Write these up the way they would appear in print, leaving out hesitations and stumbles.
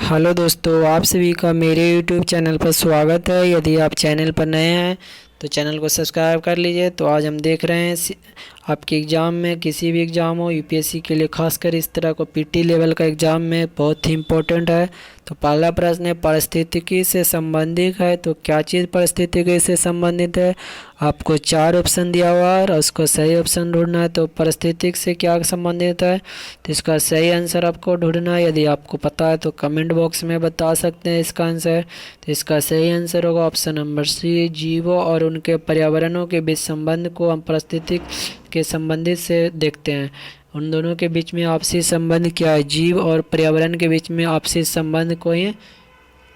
Hello दोस्तों, आप सभी का मेरे यूट्यूब चैनल पर स्वागत है। यदि आप चैनल पर नए हैं तो चैनल को सब्सक्राइब कर लीजिए। तो आज हम देख रहे हैं आपके एग्ज़ाम में, किसी भी एग्ज़ाम हो, यूपीएससी के लिए खासकर इस तरह को पीटी लेवल का एग्ज़ाम में बहुत ही इम्पोर्टेंट है। तो पहला प्रश्न है, पारिस्थितिकी से संबंधित है। तो क्या चीज़ पारिस्थितिकी से संबंधित है? आपको 4 ऑप्शन दिया हुआ है और उसको सही ऑप्शन ढूंढना है। तो पारिस्थितिकी से क्या संबंधित है, तो इसका सही आंसर आपको ढूंढना है। यदि आपको पता है तो कमेंट बॉक्स में बता सकते हैं इसका आंसर। तो इसका सही आंसर होगा ऑप्शन नंबर सी, जीवों और उनके पर्यावरणों के बीच संबंध को हम पारिस्थितिकी के संबंधित से देखते हैं। उन दोनों के बीच में आपसी संबंध क्या है? जीव और पर्यावरण के बीच में आपसी संबंध को ही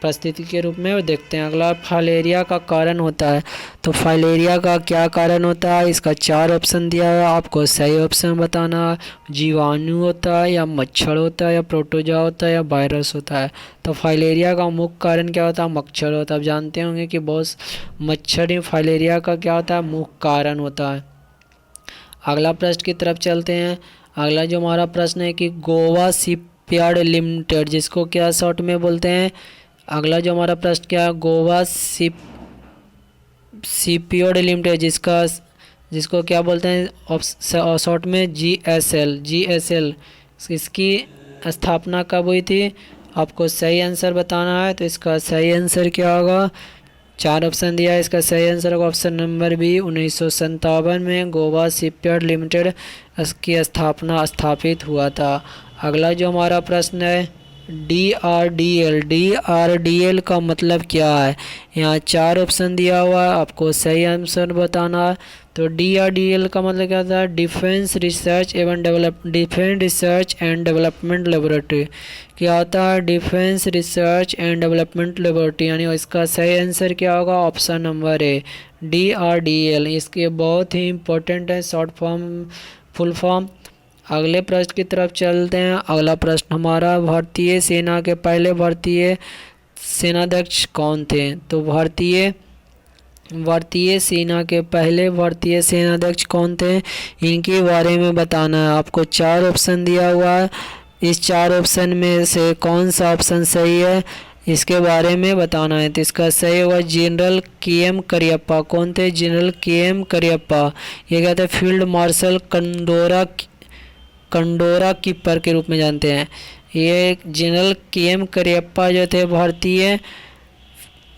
परिस्थिति के रूप में देखते हैं। अगला, फाइलेरिया का कारण होता है। तो फाइलेरिया का क्या कारण होता है? इसका 4 ऑप्शन दिया है, आपको सही ऑप्शन बताना है। जीवाणु होता है या मच्छर होता है या प्रोटोजोआ होता है या वायरस होता है? तो फाइलेरिया का मुख्य कारण क्या होता है? मच्छर होता है। आप जानते होंगे कि बहुत मच्छर ही फाइलेरिया का क्या होता है? मुख्य कारण होता है। अगला प्रश्न की तरफ चलते हैं। अगला जो हमारा प्रश्न है कि गोवा शिपयार्ड लिमिटेड, जिसको क्या शॉर्ट में बोलते हैं? अगला जो हमारा प्रश्न क्या है, गोवा शिपयार्ड लिमिटेड, जिसको क्या बोलते हैं शॉर्ट में? जीएसएल। इसकी स्थापना कब हुई थी? आपको सही आंसर बताना है। तो इसका सही आंसर क्या होगा? 4 ऑप्शन दिया है, इसका सही आंसर होगा ऑप्शन नंबर बी, 1957 में गोवा शिपयार्ड लिमिटेड की स्थापित हुआ था। अगला जो हमारा प्रश्न है, डीआरडीएल का मतलब क्या है? यहाँ 4 ऑप्शन दिया हुआ है, आपको सही आंसर बताना है। तो डीआरडीएल का मतलब क्या होता है? Defence research and development laboratory. क्या होता है? Defence research and development laboratory, यानी इसका सही आंसर क्या होगा? Option number A, DRDL. इसके बहुत ही इम्पोर्टेंट है शॉर्ट फॉर्म, फुल फॉर्म। अगले प्रश्न की तरफ चलते हैं। अगला प्रश्न हमारा, भारतीय सेना के पहले भारतीय सेनाध्यक्ष कौन थे? तो भारतीय सेना के पहले भारतीय सेनाध्यक्ष कौन थे, इनके बारे में बताना है। आपको 4 ऑप्शन दिया हुआ है, इस 4 ऑप्शन में से कौन सा ऑप्शन सही है, इसके बारे में बताना है। तो इसका सही होगा जनरल के.एम. करियप्पा। कौन थे? General K M. करियप्पा। ये क्या थे? फील्ड मार्शल कंडोरा कीपर के रूप में जानते हैं। ये जनरल के.एम. करियप्पा जो थे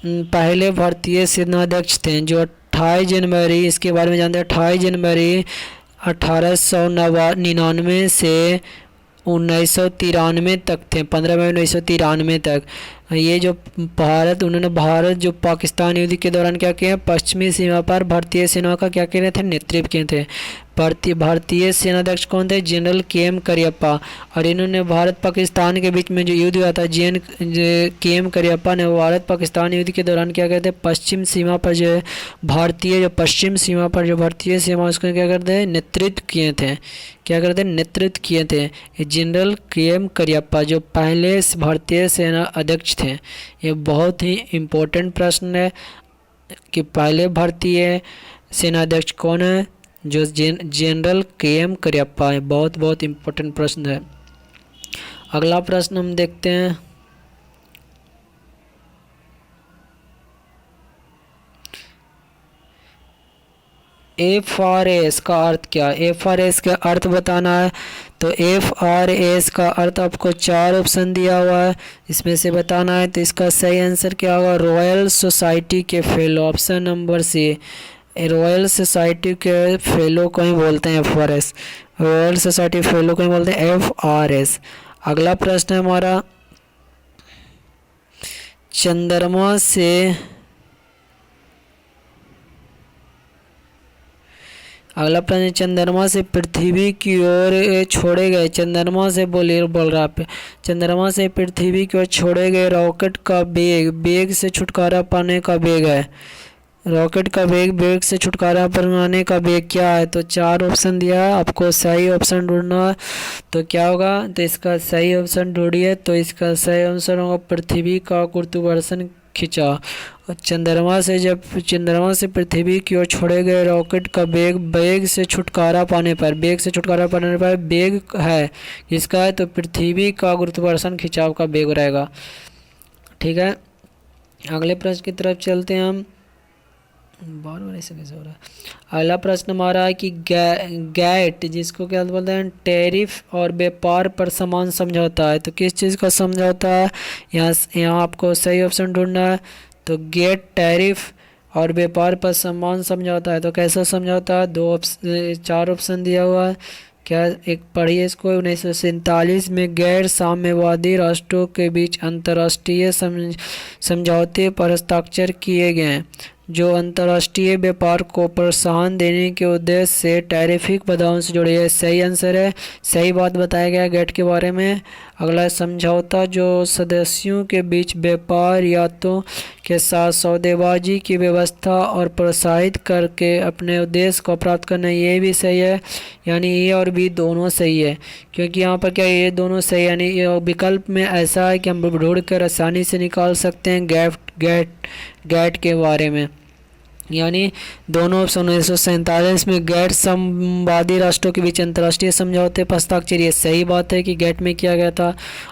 पहले भारतीय सेनाध्यक्ष थे, जो 28 जनवरी, इसके बारे में जानते हैं, 28 जनवरी 1899 से 1993 तक थे, 15 मई 1993 तक। ये जो उन्होंने भारत जो पाकिस्तान युद्ध के दौरान क्या किया? पश्चिमी सीमा पर भारतीय सेना का क्या किए थे? नेतृत्व किए थे। भारतीय सेनाध्यक्ष कौन थे? General K M. करियप्पा। और इन्होंने भारत पाकिस्तान के बीच में जो युद्ध हुआ था, के.एम. करियप्पा ने भारत पाकिस्तान युद्ध के दौरान क्या कहते हैं? पश्चिम सीमा पर जो पश्चिम सीमा पर जो भारतीय सेना, उसको क्या करते हैं? नेतृत्व किए थे। क्या करते हैं? नेतृत्व किए थे जनरल के.एम. करियप्पा, जो पहले भारतीय सेना अध्यक्ष थे। ये बहुत ही इम्पोर्टेंट प्रश्न है कि पहले भारतीय सेनाध्यक्ष कौन है? जो जनरल के.एम. करियप्पा है। बहुत बहुत इम्पोर्टेंट प्रश्न है। अगला प्रश्न हम देखते हैं। FRS का अर्थ क्या है? FRS का अर्थ बताना है। तो FRS का अर्थ आपको 4 ऑप्शन दिया हुआ है, इसमें से बताना है। तो इसका सही आंसर क्या होगा? रॉयल सोसाइटी के fellow, option number C, Royal Society के फेलो को ही बोलते हैं FRS। रॉयल सोसाइटी फेलो को ही बोलते हैं FRS। अगला प्रश्न है हमारा, चंद्रमा से अगला प्रश्न, चंद्रमा से पृथ्वी की ओर छोड़े गए, चंद्रमा से बोल रहा है, चंद्रमा से पृथ्वी की ओर छोड़े गए रॉकेट का वेग से छुटकारा पाने का वेग है। रॉकेट का वेग से छुटकारा पाने का वेग क्या है? तो 4 ऑप्शन दिया है, आपको सही ऑप्शन ढूंढना है। तो क्या होगा? तो इसका सही ऑप्शन ढूंढिए। तो इसका सही आंसर होगा पृथ्वी का गुरुत्वाकर्षण खिंचा। और चंद्रमा से पृथ्वी की ओर छोड़े गए रॉकेट का वेग से छुटकारा पाने पर वेग है किसका है, तो पृथ्वी का गुरुत्वाकर्षण खिंचाव का वेग रहेगा। ठीक है, अगले प्रश्न की तरफ चलते हैं हम। बार बार ऐसे कैसे हो रहा है। अगला प्रश्न हमारा है कि गैट जिसको क्या बोलते हैं, टैरिफ और व्यापार पर समान समझौता है। तो किस चीज़ का समझौता है, यहाँ आपको सही ऑप्शन ढूंढना है। तो गेट टैरिफ और व्यापार पर समान समझौता है। तो कैसा समझौता है, 4 ऑप्शन दिया हुआ है। क्या, एक पढ़िए इसको। 1947 में गैर साम्यवादी राष्ट्रों के बीच अंतर्राष्ट्रीय समझौते पर हस्ताक्षर किए गए जो अंतर्राष्ट्रीय व्यापार को प्रोत्साहन देने के उद्देश्य से टैरिफिक बाधाओं से जुड़े हैं। सही आंसर है, सही बात बताया गया गेट के बारे में। अगला समझौता जो सदस्यों के बीच व्यापार यातों के साथ सौदेबाजी की व्यवस्था और प्रोत्साहित करके अपने उद्देश्य को प्राप्त करना, ये भी सही है। यानी ए और बी दोनों सही है, क्योंकि यहाँ पर क्या ये दोनों सही, यानी विकल्प में ऐसा है कि हम ढूंढ कर आसानी से निकाल सकते हैं गैट के बारे में। यानी दोनों ऑप्शन 1947 में गैर संवादी राष्ट्रों के बीच अंतर्राष्ट्रीय समझौते पर हस्ताक्षर, ये सही बात है कि गैट में किया गया था।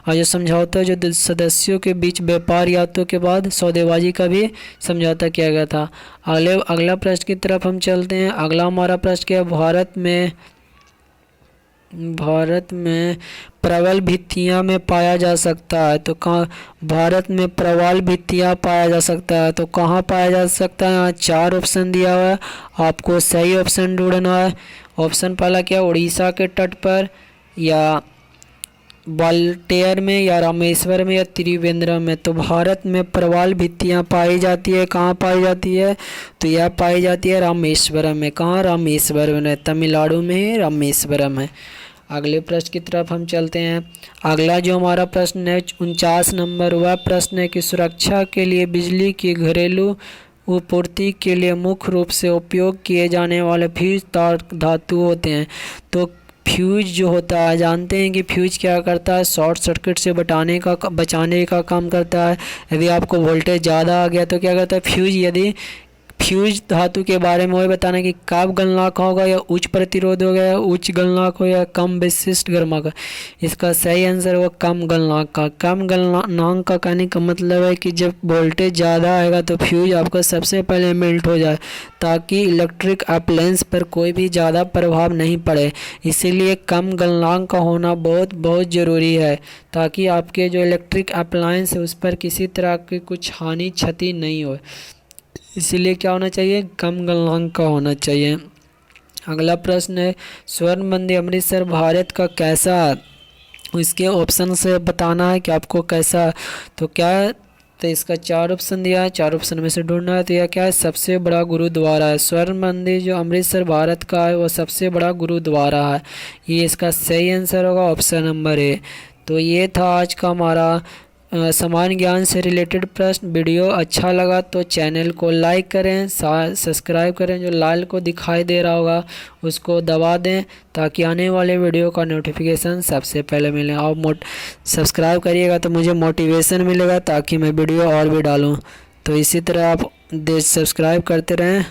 और जो समझौता जो सदस्यों के बीच व्यापार यातों के बाद सौदेबाजी का भी समझौता किया गया था। अगला प्रश्न की तरफ हम चलते हैं। अगला हमारा प्रश्न क्या है, भारत में प्रबल भित्तियां में पाया जा सकता है। तो कहाँ भारत में प्रबल भित्तियां पाया जा सकता है, तो कहाँ पाया जा सकता है, यहाँ 4 ऑप्शन दिया हुआ है। आपको सही ऑप्शन ढूंढना है। ऑप्शन पहला क्या, उड़ीसा के तट पर, या बाल्टेयर में, या रामेश्वर में, या त्रिवेंद्रम में। तो भारत में प्रबल भित्तियां पाई जाती है, कहाँ पाई जाती है, तो यह पाई जाती है रामेश्वरम में। कहाँ, रामेश्वरम में, तमिलनाडु में रामेश्वरम है। अगले प्रश्न की तरफ हम चलते हैं। अगला जो हमारा प्रश्न है 49 नंबर, वह प्रश्न है कि सुरक्षा के लिए बिजली की घरेलू आपूर्ति के लिए मुख्य रूप से उपयोग किए जाने वाले फ्यूज तार धातु होते हैं। तो फ्यूज जो होता है, जानते हैं कि फ्यूज क्या करता है, शॉर्ट सर्किट से बचाने का काम करता है। यदि आपको वोल्टेज ज़्यादा आ गया तो क्या करता है फ्यूज, यदि फ्यूज धातु के बारे में वही बताना कि कब गलनांक होगा, या उच्च प्रतिरोध होगा, या उच्च गलनांक हो, या कम विशिष्ट गर्मांक। इसका सही आंसर होगा कम गलनांक का। कम गलनांक का कहने का मतलब है कि जब वोल्टेज ज़्यादा आएगा तो फ्यूज आपका सबसे पहले मेल्ट हो जाए, ताकि इलेक्ट्रिक अप्लायंस पर कोई भी ज़्यादा प्रभाव नहीं पड़े। इसीलिए कम गलनांक का होना बहुत बहुत ज़रूरी है, ताकि आपके जो इलेक्ट्रिक अप्लायंस है उस पर किसी तरह की कुछ हानि क्षति नहीं हो। इसीलिए क्या होना चाहिए, कम गलनांक का होना चाहिए। अगला प्रश्न है, स्वर्ण मंदिर अमृतसर भारत का कैसा, इसके ऑप्शन से बताना है कि आपको कैसा। तो क्या है, तो इसका 4 ऑप्शन दिया है, 4 ऑप्शन में से ढूंढना है। तो यह क्या है, सबसे बड़ा गुरुद्वारा है। स्वर्ण मंदिर जो अमृतसर भारत का है वो सबसे बड़ा गुरुद्वारा है। ये इसका सही आंसर होगा ऑप्शन नंबर ए। तो ये था आज का हमारा सामान्य ज्ञान से रिलेटेड प्रश्न। वीडियो अच्छा लगा तो चैनल को लाइक करें, सब्सक्राइब करें, जो लाल को दिखाई दे रहा होगा उसको दबा दें, ताकि आने वाले वीडियो का नोटिफिकेशन सबसे पहले मिले। और सब्सक्राइब करिएगा तो मुझे मोटिवेशन मिलेगा, ताकि मैं वीडियो और भी डालूं। तो इसी तरह आप सब्सक्राइब करते रहें।